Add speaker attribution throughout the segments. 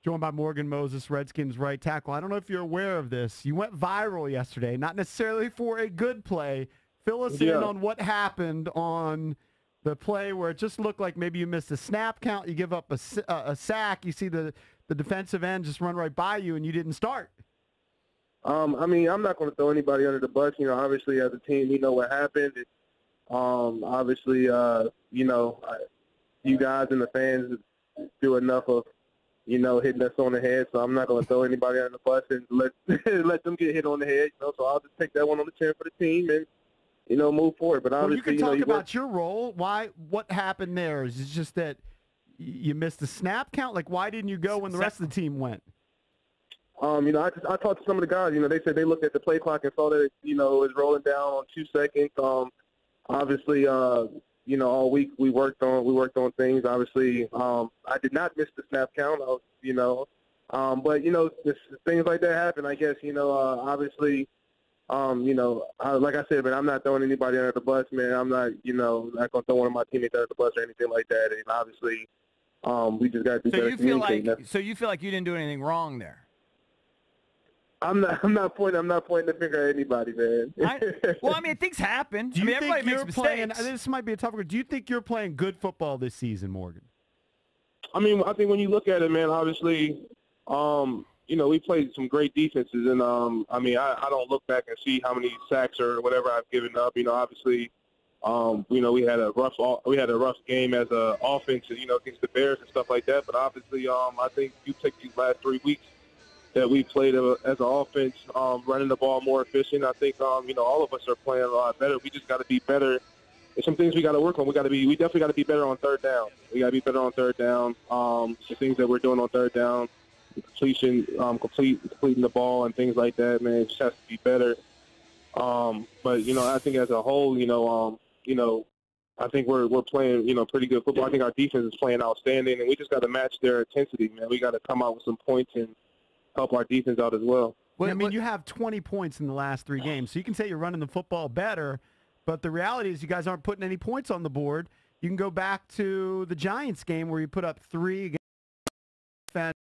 Speaker 1: Joined by Morgan Moses, Redskins right tackle. I don't know if you're aware of this. You went viral yesterday, not necessarily for a good play. Fill us in on what happened on the play where it just looked like maybe you missed a snap count, you give up a sack, you see the defensive end just run right by you, and you didn't start.
Speaker 2: I mean, I'm not going to throw anybody under the bus. You know, obviously as a team, we know what happened. Obviously, you know, you guys and the fans do enough of, you know, hitting us on the head, so I'm not going to throw anybody under the bus and let them get hit on the head. You know, so I'll just take that one on the chin for the team and, you know, move forward. But obviously,
Speaker 1: you can talk about your role. What happened there? Is it just that you missed the snap count? Like, why didn't you go when the rest of the team went?
Speaker 2: You know, I talked to some of the guys. You know, they said they looked at the play clock and saw that you know, it was rolling down on 2 seconds. Obviously, you know, all week we worked on things. Obviously, I did not miss the snap count. You know, but you know, things like that happen. I guess you know, obviously, you know, like I said, man, I'm not throwing anybody under the bus, man. I'm not, you know, not gonna throw one of my teammates under the bus or anything like that. And obviously, we just got to be better communicating.
Speaker 3: So you feel like you didn't do anything wrong there?
Speaker 2: I'm not pointing the finger at anybody, man.
Speaker 3: Well, I mean, things happen.
Speaker 1: Do you
Speaker 3: everybody
Speaker 1: think you're
Speaker 3: makes
Speaker 1: playing?
Speaker 3: mistakes.
Speaker 1: This might be a tougher. Do you think you're playing good football this season, Morgan?
Speaker 2: I mean, I think when you look at it, man, obviously, you know, we played some great defenses, and I mean, I don't look back and see how many sacks or whatever I've given up. You know, obviously, you know, we had a rough game as a offense, you know, against the Bears and stuff like that. But obviously, I think you take these last 3 weeks that we played as an offense, running the ball more efficient. I think, you know, all of us are playing a lot better. We just got to be better. There's some things we got to work on. We definitely got to be better on third down. We got to be better on third down. The things that we're doing on third down, completion, completing the ball and things like that, man, it just has to be better. But you know, I think as a whole, you know, I think we're playing, you know, pretty good football. I think our defense is playing outstanding, and we just got to match their intensity, man. We got to come out with some points and help our defense out as well.
Speaker 1: Well, I mean, you have 20 points in the last 3 games, so you can say you're running the football better, but the reality is you guys aren't putting any points on the board. You can go back to the Giants game where you put up 3 against defense.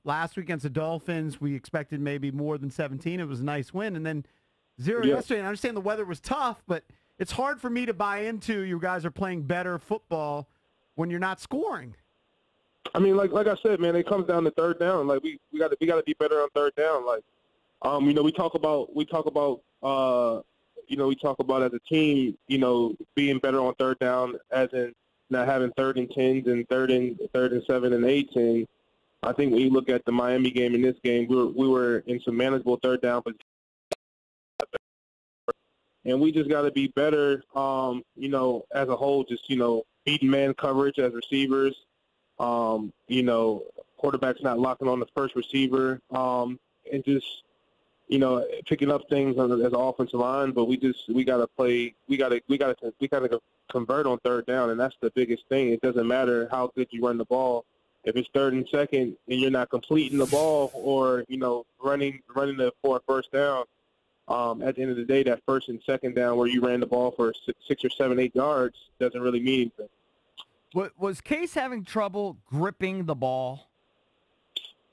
Speaker 1: Last week against the Dolphins, we expected maybe more than 17. It was a nice win, and then 0 yesterday. And I understand the weather was tough, but it's hard for me to buy into you guys are playing better football when you're not scoring.
Speaker 2: I mean, like I said, man, it comes down to third down. Like we got to be better on third down. Like, you know, we talk about you know, we talk about as a team, you know, being better on third down, as in not having 3rd and 10s and third and 7 and 8s. And I think when you look at the Miami game and this game, we were in some manageable third down, but and we just got to be better. You know, as a whole, just you know, beating man coverage as receivers. You know, quarterback's not locking on the first receiver, and just, you know, picking up things as an offensive line. But we got to play. We got to convert on third down, and that's the biggest thing. It doesn't matter how good you run the ball. If it's 3rd and 2nd and you're not completing the ball, or you know, running for a first down, at the end of the day, that 1st and 2nd down where you ran the ball for 6 or 7, 8 yards doesn't really mean anything.
Speaker 3: Was Case having trouble gripping the ball?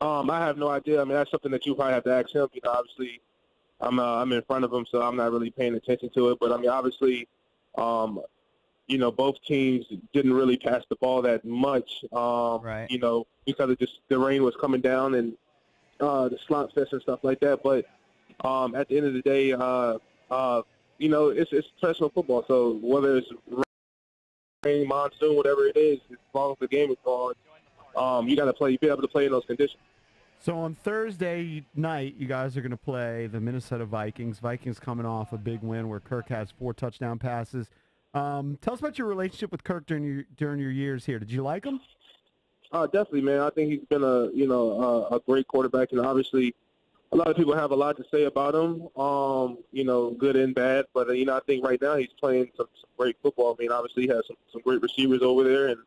Speaker 2: I have no idea. I mean, that's something that you probably have to ask him. You know, obviously, I'm in front of him, so I'm not really paying attention to it. But I mean, obviously, you know, both teams didn't really pass the ball that much.
Speaker 3: Right.
Speaker 2: You know, because of just the rain was coming down and the slot fest and stuff like that. But at the end of the day, you know, it's professional football. So whether it's rain, monsoon, whatever it is, as long as the game is on, you got to play. You be able to play in those conditions.
Speaker 1: So on Thursday night, you guys are going to play the Minnesota Vikings. Vikings coming off a big win where Kirk has 4 touchdown passes. Tell us about your relationship with Kirk during your years here. Did you like him?
Speaker 2: Definitely, man. I think he's been a great quarterback, and obviously a lot of people have a lot to say about him, you know, good and bad. But, you know, I think right now he's playing some great football. I mean, obviously he has some great receivers over there, and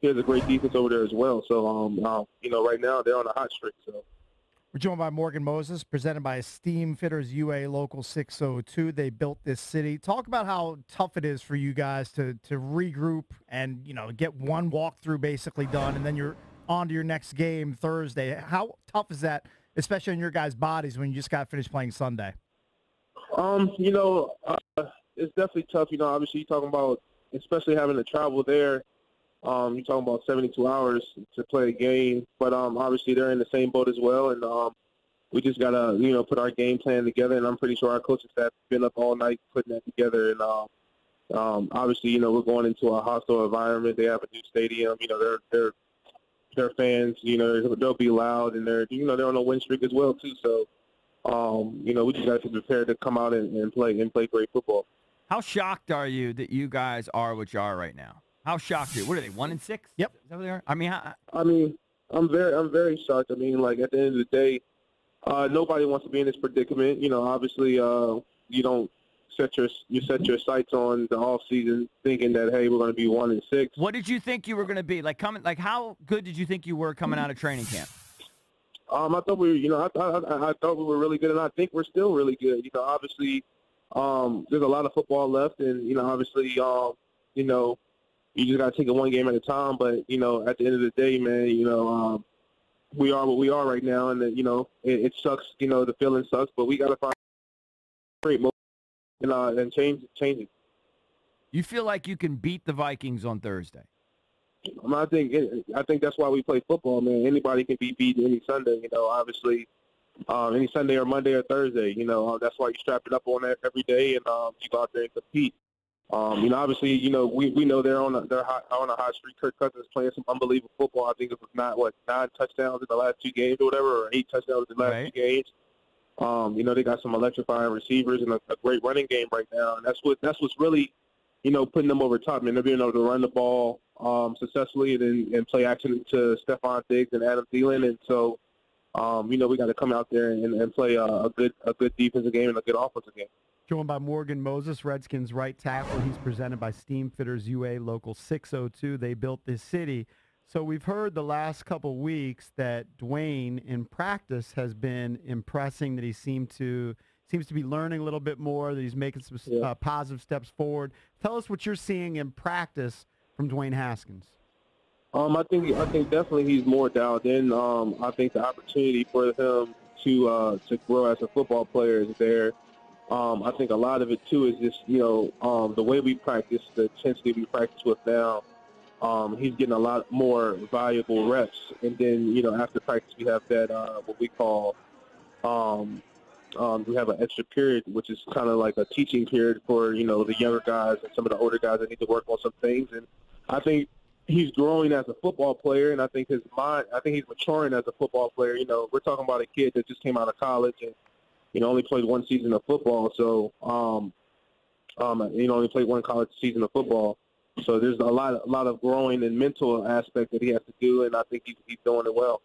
Speaker 2: he has a great defense over there as well. So, you know, right now they're on a hot streak. So.
Speaker 4: We're joined by Morgan Moses, presented by Steam Fitters UA Local 602. They built this city. Talk about how tough it is for you guys to regroup and, you know, get one walkthrough basically done, and then you're on to your next game Thursday. How tough is that, especially on your guys' bodies when you just got finished playing Sunday?
Speaker 2: It's definitely tough. Obviously you're talking about, especially having to travel there. You're talking about 72 hours to play a game, but obviously they're in the same boat as well, and we just gotta put our game plan together. And I'm pretty sure our coaching staff has been up all night putting that together. And obviously we're going into a hostile environment. They have a new stadium. Their fans, they'll be loud, and they're on a win streak as well too. So we just got to be prepared to come out and play great football.
Speaker 3: How shocked are you that you guys are what you are right now? How shocked are you? What are they, 1-6?
Speaker 4: Yep.
Speaker 3: Is that what they are? I mean,
Speaker 2: I'm very shocked. At the end of the day, nobody wants to be in this predicament. Obviously, you don't set your sights on the off season thinking that, hey, we're going to be 1-6.
Speaker 3: what did you think you were going to be? How good did you think you were coming out of training camp?
Speaker 2: I thought I thought we were really good, and I think we're still really good. Obviously, there's a lot of football left, and obviously, you just got to take it one game at a time. But at the end of the day, man, we are what we are right now, and it sucks. The feeling sucks, but we got to find a great moment and change it.
Speaker 3: You feel like you can beat the Vikings on Thursday?
Speaker 2: I think that's why we play football, man. Anybody can be beaten any Sunday. Obviously, any Sunday or Monday or Thursday. That's why you strap it up on that every day, and you go out there and compete. Obviously, we know they're on a hot streak. Kirk Cousins is playing some unbelievable football. I think it was 9 touchdowns in the last 2 games or whatever, or 8 touchdowns in the last 2 games. They got some electrifying receivers and a great running game right now, and that's what's really, putting them over top. Man, they're being able to run the ball successfully and play action to Stephon Diggs and Adam Thielen, and so we got to come out there and play a good defensive game and a good offensive game.
Speaker 1: Joined by Morgan Moses, Redskins right tackle. He's presented by Steam Fitters UA Local 602. They built this city. So we've heard the last couple weeks that Dwayne in practice has been impressing, that he seems to be learning a little bit more, that he's making some positive steps forward. Tell us what you're seeing in practice from Dwayne Haskins.
Speaker 2: I think definitely he's more dialed in. I think the opportunity for him to grow as a football player is there. I think a lot of it too is just the way we practice, the intensity we practice with now. He's getting a lot more valuable reps, and then after practice we have that what we call we have an extra period, which is kind of like a teaching period for the younger guys and some of the older guys that need to work on some things. And I think he's growing as a football player, and I think he's maturing as a football player. We're talking about a kid that just came out of college and only played 1 season of football, so only played 1 college season of football. So there's a lot of growing and mental aspect that he has to do, and I think he's doing it well.